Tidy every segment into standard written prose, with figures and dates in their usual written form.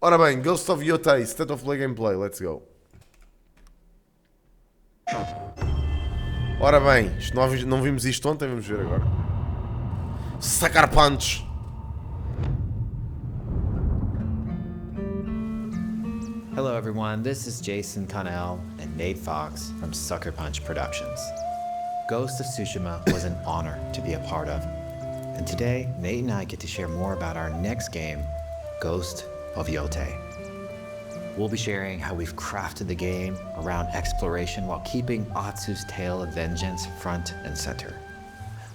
Ora bem, Ghost of Yotei, State of Play Gameplay, let's go. Ora bem, isto não vimos isto ontem, vamos ver agora. Sucker Punch. Hello everyone, this is Jason Connell and Nate Fox from Sucker Punch Productions. Ghost of Tsushima was an honor to be a part of. And today, Nate and I get to share more about our next game, Ghost of Yotei. We'll be sharing how we've crafted the game around exploration while keeping Atsu's tale of vengeance front and center.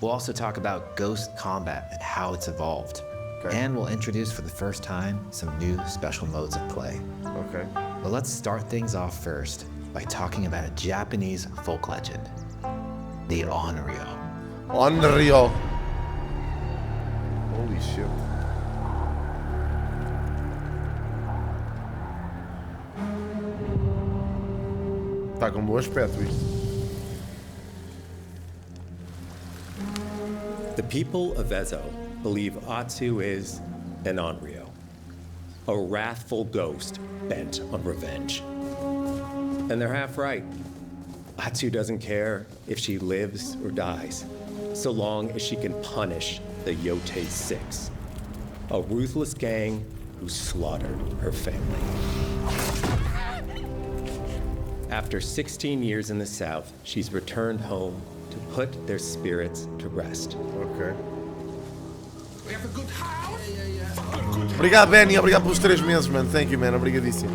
We'll also talk about ghost combat and how it's evolved. Okay. And we'll introduce for the first time some new special modes of play. Okay. But let's start things off first by talking about a Japanese folk legend, the Onryo. Onryo. Holy shit. Tá com bom aspecto isto. The people of Ezo believe Atsu is an Onryo, a wrathful ghost bent on revenge. And they're half right. Atsu doesn't care if she lives or dies, so long as she can punish the Yotei 6, a ruthless gang who slaughtered her family. After 16 years in the South, she's returned home to put their spirits to rest. Ok. We have a good house. Obrigado, Benny. Obrigado pelos 3 meses, man. Thank you, man. Obrigadíssimo.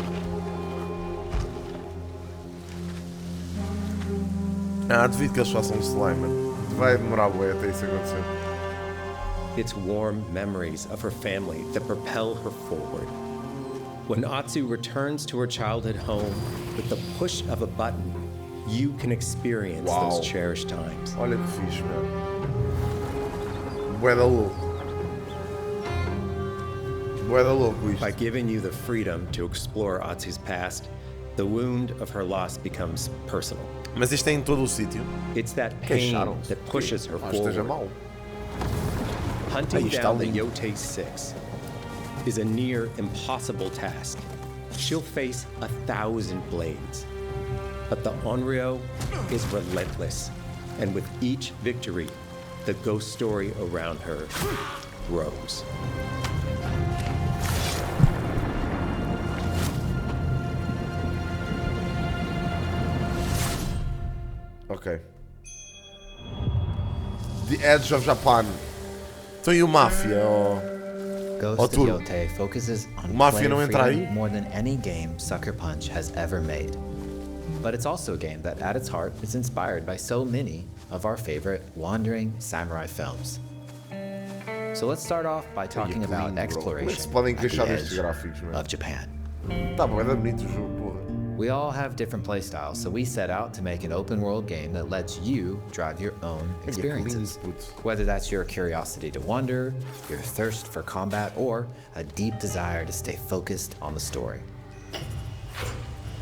Duvido que eles façam slime, man. Vai demorar bué até isso acontecer. It's warm memories of her family that propel her forward. When Atsu returns to her childhood home, with the push of a button, you can experience those cherished times. Olha que fixe, man. Bué da louco. Bué da louco isto. By giving you the freedom to explore Atsu's past, the wound of her loss becomes personal. Mas isto é em todo o sítio. It's that pain that pushes her Esteja forward. mal. Hunting down the Yotei 6 is a near impossible task. She'll face 1,000 blades. But the Onryo is relentless, and with each victory, the ghost story around her grows. Ok. The Edge of Japan. Então e o Mafia? Ghost of Yotei focuses on Mafia player não entra freedom aí? more than any game Sucker Punch has ever made. But it's also a game that at its heart is inspired by so many of our favorite wandering samurai films. So let's start off by talking about exploration podem at the queixar destes edge gráficos, man? of Japan. Tá bom, é bonito o jogo, porra. We all have different playstyles, so we set out to make an open world game that lets you drive your own experiences. Whether that's your curiosity to wander, your thirst for combat, or a deep desire to stay focused on the story.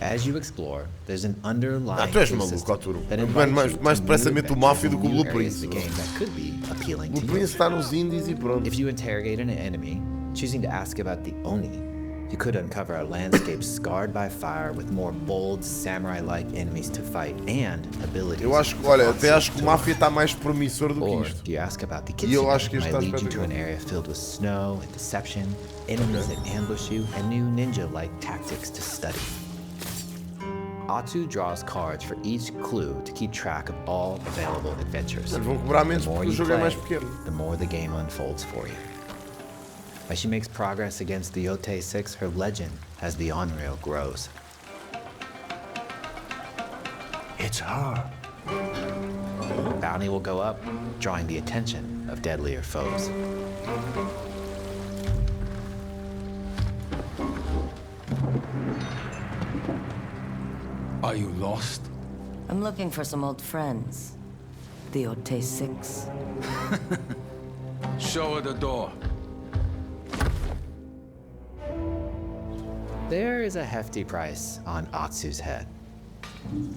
As you explore, there's an underlying Tu és theme maluco, system Arturo. that Mais invites you mais to depressa new mete o adventures Mafia do and que o new Blue areas of Prince. the game that could be appealing O to Prince you. está nos indies e pronto. If you interrogate an enemy, choosing to ask about the Oni, you could uncover a landscape scarred by fire with more bold, samurai-like enemies to fight and abilities. Eu acho que, olha, até acho que o Mafia está mais promissor do que Or isto. do you ask about the E eu acho que Kitsune, este might está lead you to an espetacular. area filled with snow and deception, enemies that ambush you, and new ninja-like tactics to study. Atsu draws cards for each clue to keep track of all available adventures. Eles vão cobrar menos The more porque o you jogo é play, mais pequeno. the more the game unfolds for you. As she makes progress against the Yotei 6, her legend as the Onryo grows. It's her. Bounty will go up, drawing the attention of deadlier foes. Are you lost? I'm looking for some old friends. The Yotei 6. Show her the door. There is a hefty price on Atsu's head.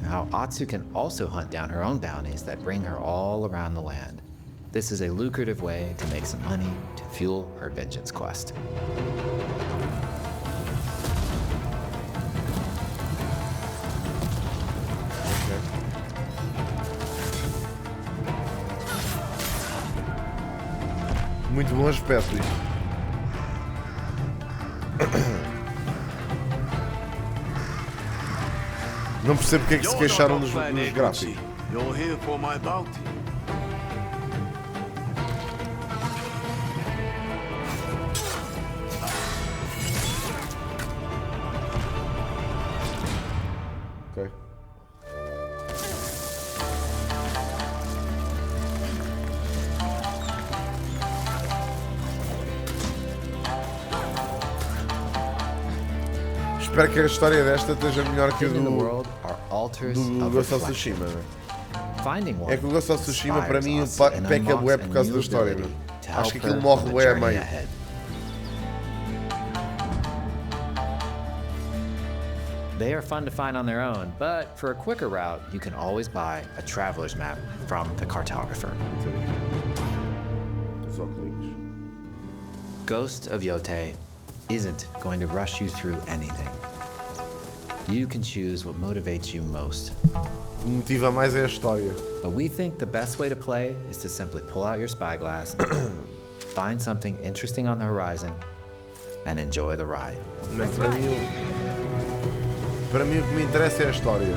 Now, Atsu can also hunt down her own bounties that bring her all around the land. This is a lucrative way to make some money to fuel her vengeance quest. Muito bom aspecto isto. Não percebo porque é que se queixaram nos gráficos. You're here for my bounty. Ok. Espero que a história desta esteja melhor que a In the do world are altars Ghost of of reflection. Tsushima, né? Finding one É que o Ghost of Tsushima para mim inspires us and peca bué unlocks por a causa new da história, ability meu. to Acho que help aquilo her morre on the bué a journey meio. ahead. They are fun to find on their own, but for a quicker route, you can always buy a traveler's map from the cartographer. Os óculos. Ghost of Yotei isn't going to rush you through anything. You can choose what motivates you most. O que me motiva mais é a história. But we think the best way to play is to simply pull out your spyglass, find something interesting on the horizon, and enjoy the ride. Mas para mim o que me interessa é a história.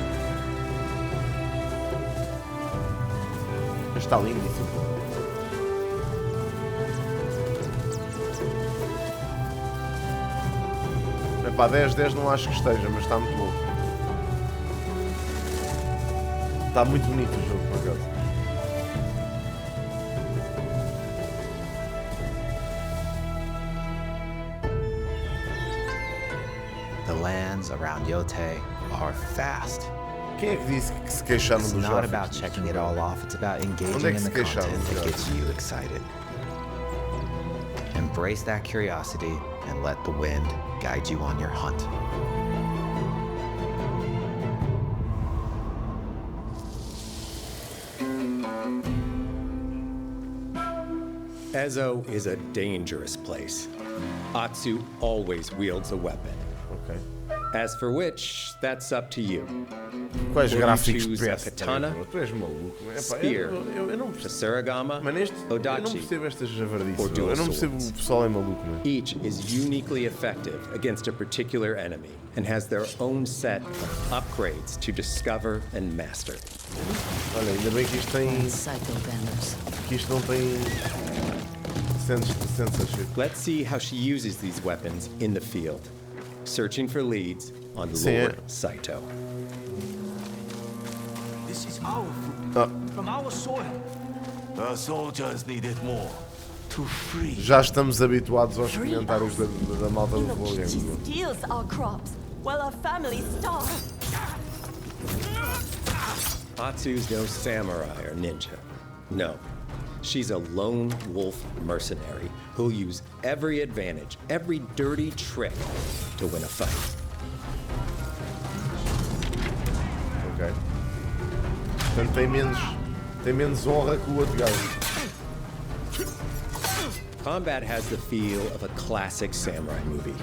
Está lindo isso. Epá, 10/10 não acho que esteja, mas está muito bom. Está muito bonito o jogo, por acaso. The lands around Yotei are fast. Quem é que disse que se queixaram It's dos not about gráficos? checking it all off, it's about engaging Onde é que in se the queixaram content dos that gets gráficos? you excited. Embrace that curiosity and let the wind guide you on your hunt. Ezo is a dangerous place. Atsu always wields a weapon. Ok. As for which, that's up to you. Quais Will you gráficos choose de a PS3? katana, Meu? Tu és maluco. Epá, spear, eu não The percebo. Surigama, Mas neste, eu não Odachi. percebo estas javardices. Or meu. dual Eu não percebo swords. o pessoal é maluco, meu. Each is uniquely effective against a particular enemy and has their own set of upgrades to discover and master. Olha, ainda bem que isto tem. Psycho banners. Que isto não tem. Censorship. Let's see how she uses these weapons in the field. Searching for leads on Sim. Lord Saito. This is our food. Ah, From our soil. The soldiers need it more. To free. já estamos habituados aos comentários da malta do Look, Flow she Games, meu. steals our crops while our families starve. Atsu's no samurai or ninja. No. She's a lone wolf mercenary who'll use every advantage, every dirty trick to win a fight. Ok. Portanto, tem menos honra que o outro gajo. Combat has the feel of a classic samurai movie.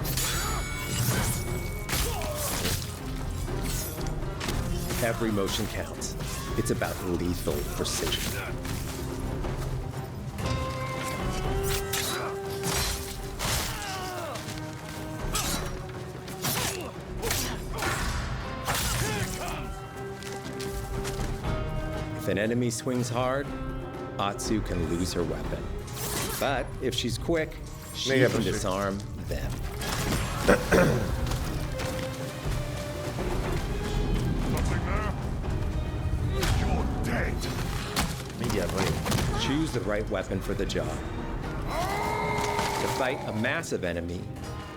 Every motion counts. It's about lethal precision. If an enemy swings hard, Atsu can lose her weapon. But if she's quick, she Mega can precision. disarm them. Nothing there? You're dead. Ia bem. Choose the right weapon for the job. To fight a massive enemy,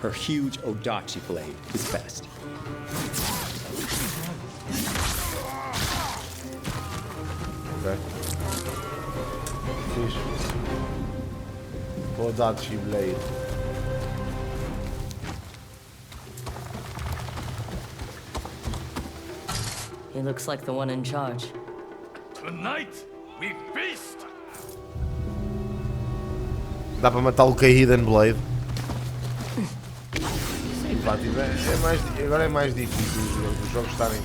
her huge Odachi blade is best. Ok. Fixe. Odachi Blade. He looks like the one in charge. Tonight, we feast. Dá para matá-lo com a Hidden Blade. Sim, pá, tipo, agora é mais difícil os jogos estarem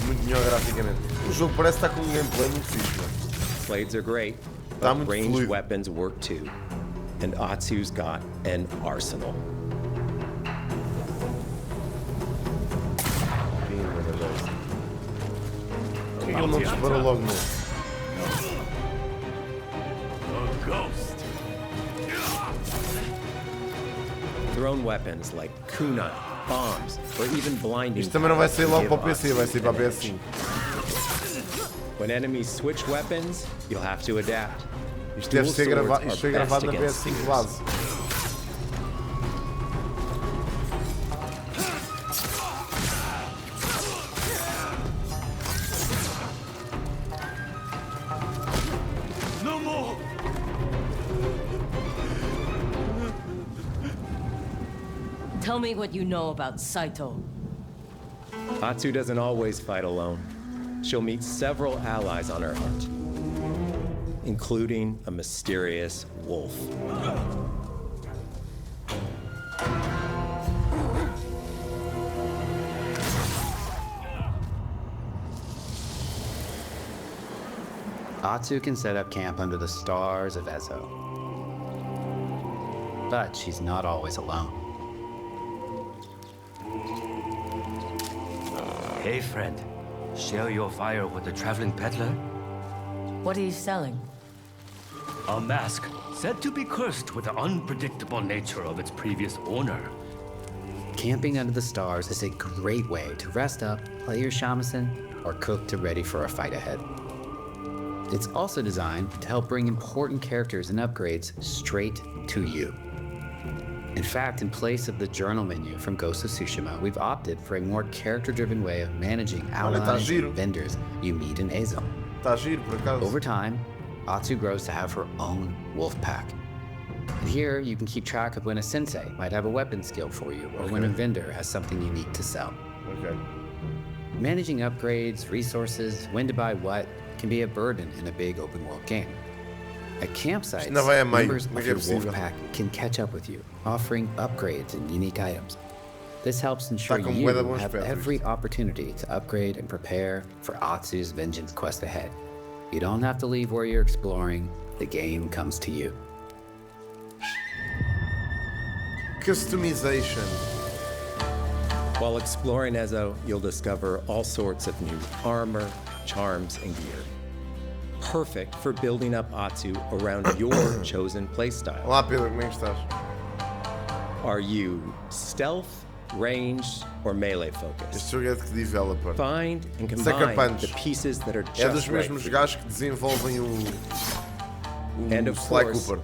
muito melhor graficamente. O jogo parece estar com um gameplay muito fixe, mano. Blades are great, Tá but muito ranged fluido. weapons work too. and Atsu's got an arsenal. Por que ele não disparou logo no? A ghost. Thrown weapons like kunai, bombs, or even blinding. Isto também não vai sair logo give para o PC, vai sair para a Atsu PS5. When enemies switch weapons, you'll have to adapt. Isto deve ser Dual gravado, swords isto foi are gravado na best PS5 against base. No more. Tell me what you know about Saito. Atsu doesn't always fight alone. She'll meet several allies on her hunt, including a mysterious wolf. Atsu can set up camp under the stars of Ezo. But she's not always alone. Hey, friend. Share your fire with the traveling peddler? What are you selling? A mask said to be cursed with the unpredictable nature of its previous owner. Camping under the stars is a great way to rest up, play your shamisen, or cook to ready for a fight ahead. It's also designed to help bring important characters and upgrades straight to you. In fact, in place of the journal menu from Ghost of Tsushima, we've opted for a more character-driven way of managing allies giro. and vendors you meet in Ezo. Está giro, por acaso. Over time, Atsu grows to have her own wolf pack. And here, you can keep track of when a sensei might have a weapon skill for you, or when a vendor has something unique to sell. Ok. Managing upgrades, resources, when to buy what, can be a burden in a big open-world game. At campsites, não vai a meio, members como é of que é your wolf possível? pack can catch up with you, offering upgrades and unique items. This helps ensure com you bué de bom have aspecto every isto. opportunity to upgrade and prepare for Atsu's vengeance quest ahead. You don't have to leave where you're exploring, the game comes to you. Customization. While exploring Ezo, you'll discover all sorts of new armor, charms, and gear. Perfect for building up Atsu around your chosen playstyle. Olá Pedro, como é que estás? Are you stealth, ranged, or melee focused? Este jogo é de que developer? Find and Sucker combine Punch. the pieces that are É dos just right mesmos for you. gajos que desenvolvem o And of Sly course, Cooper.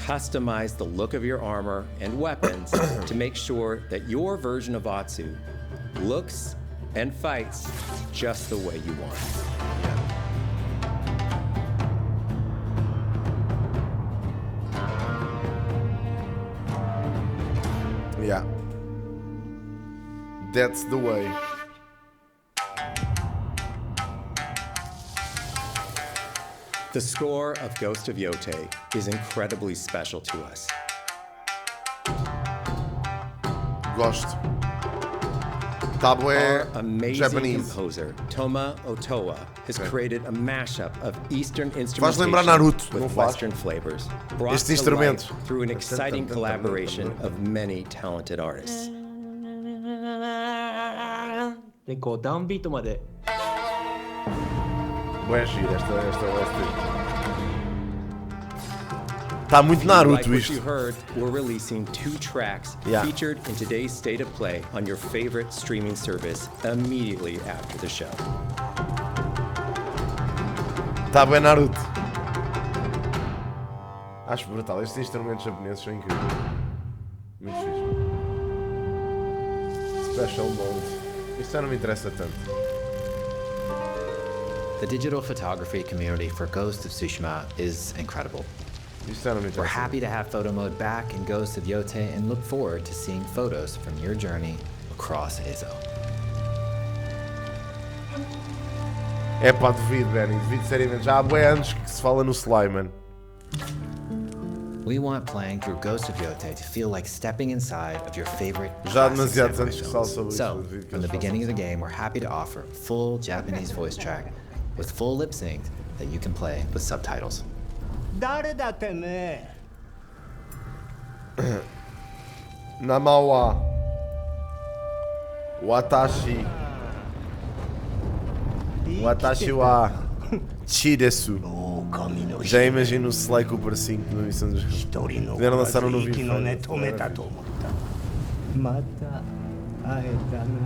customize the look of your armor and weapons to make sure that your version of Atsu looks and fights just the way you want. Yeah. That's the way. The score of Ghost of Yotei is incredibly special to us. Gosto. Tá Our bué amazing Japanese. composer, Toma Otoa, has created a mashup of Eastern Faz instrumentation lembrar Naruto, não with faz? Western flavors, brought Estes to life instrumentos. through an exciting collaboration of many talented artists. でこうダウンビートまで Bué giro esta OST. Tá muito If you like Naruto what isto. you heard, we're releasing 2 tracks Yeah. featured in today's State of Play on your favorite streaming service immediately after the show. Tá bué Naruto. Acho brutal. Estes instrumentos japoneses são incríveis. Muito fixe. Special mode. Isto já não me interessa tanto. The digital photography community for Ghost of Tsushima is incredible. Isto já não me We're interessa. happy to have photo mode back in Ghost of Yotei and look forward to seeing photos from your journey across Ezo. É pá, duvido, Benny. Duvido seriamente. Já há bué anos que se fala no Sly, man. We want playing through Ghost of Yotei to feel like stepping inside of your favorite Já há classic demasiados samurai anos que se fala films. sobre So, isso. Duvido que from the eles beginning of the game, we're happy to offer full Japanese voice track with full lip sync that you can play with subtitles. 誰だてめえ Namawa. Watashi. Watashi wa Chidesu. Já imagino o Sly Cooper 5 na Missão dos Reis. Puderam lançar um novo inferno. また会えたな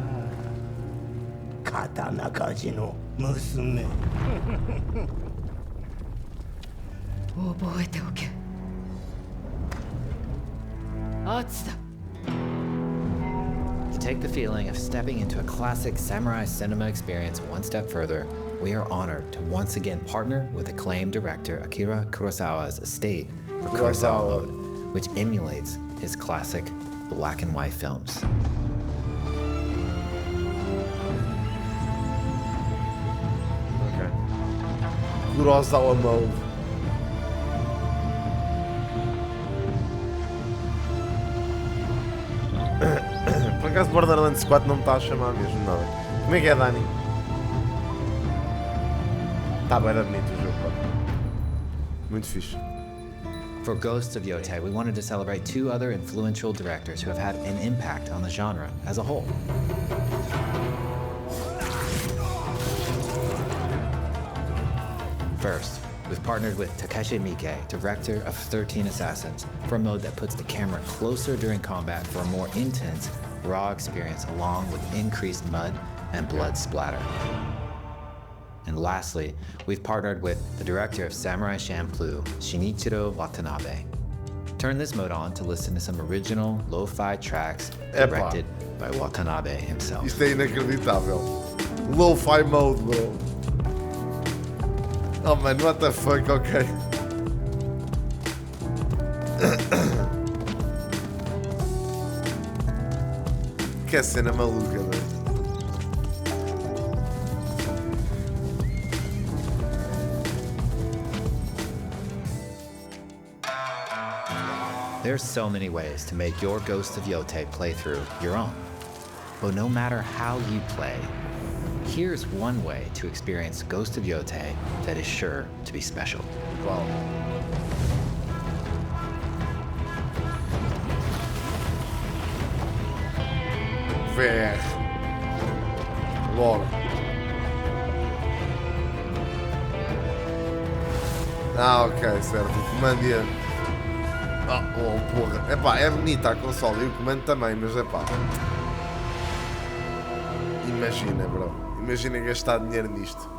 刀鍛冶の娘覚えておけ。圧だ。 To take the feeling of stepping into a classic samurai cinema experience one step further, we are honored to once again partner with acclaimed director Akira Kurosawa's estate for Kurosawa Mode, which emulates his classic black and white films. Ok. Kurosawa Mode. Por acaso Borderlands 4 não me está a chamar mesmo nada. Como é que é, Dani? Está bem bonito o jogo, pá. Muito fixe. For Ghosts of Yotei, we wanted to celebrate two other influential directors who have had an impact on the genre as a whole. First, we've partnered with Takeshi Miike, director of 13 Assassins, for a mode that puts the camera closer during combat for a more intense, raw experience along with increased mud and blood splatter. And lastly, we've partnered with the director of Samurai Champloo, Shinichiro Watanabe. Turn this mode on to listen to some original lo-fi tracks directed by Watanabe himself. Isto é inacreditável. Lo-fi mode, bro. Oh man, what the fuck, ok. Que cena maluca, velho. There's so many ways to make your Ghost of Yotei playthrough your own. But no matter how you play, here's one way to experience Ghost of Yotei that is sure to be special. Wow. VR. Logo. Ah, ok, certo. O comando ia... Ah, oh, porra. Epá, é bonita a consola e o comando também, mas epá. Imagina, bro. Imagina gastar dinheiro nisto.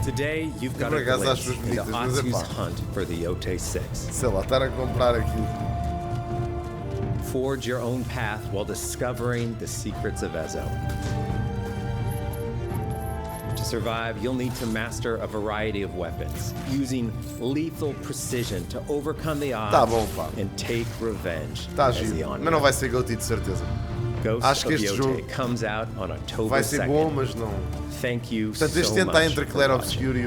Today, you've got a Por acaso glimpse acho into bonitas, mas Atsu's epá. hunt for the Yotei 6. Sei lá, estar a comprar aquilo. Forge your own path while discovering the secrets of Ezo. To survive, you'll need to master a variety of weapons, using lethal precision to overcome the odds Tá bom, pá. and take revenge Tá as the giro. Onryo. Mas não vai ser Yotei de certeza. Ghost Acho que of este Yotei jogo comes out on October vai ser 2nd. bom, mas não. Thank you Portanto, so este tenta much entre for Clair watching. Obscure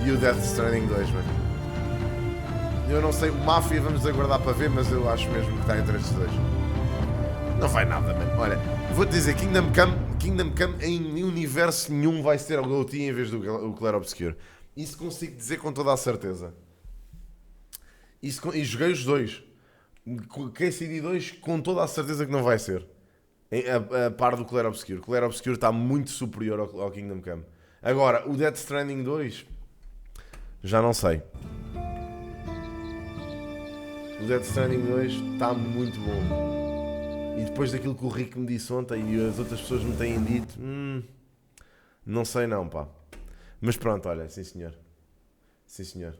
e o Death Stranding 2, mano. Eu não sei, o Mafia vamos aguardar para ver, mas eu acho mesmo que está entre estes dois. Não vai nada, mano. Olha, vou-te dizer, Kingdom Come em universo nenhum vai ser o Yotei em vez do Clair Obscure. Isso consigo dizer com toda a certeza. E joguei os dois. KCD 2 com toda a certeza que não vai ser. A par do Clair Obscure. O Clair Obscure está muito superior ao Kingdom Come. Agora, o Death Stranding 2 já não sei. O Death Stranding 2 está muito bom. E depois daquilo que o Rick me disse ontem e as outras pessoas me têm dito, não sei não, pá. Mas pronto, olha, sim senhor. Sim senhor.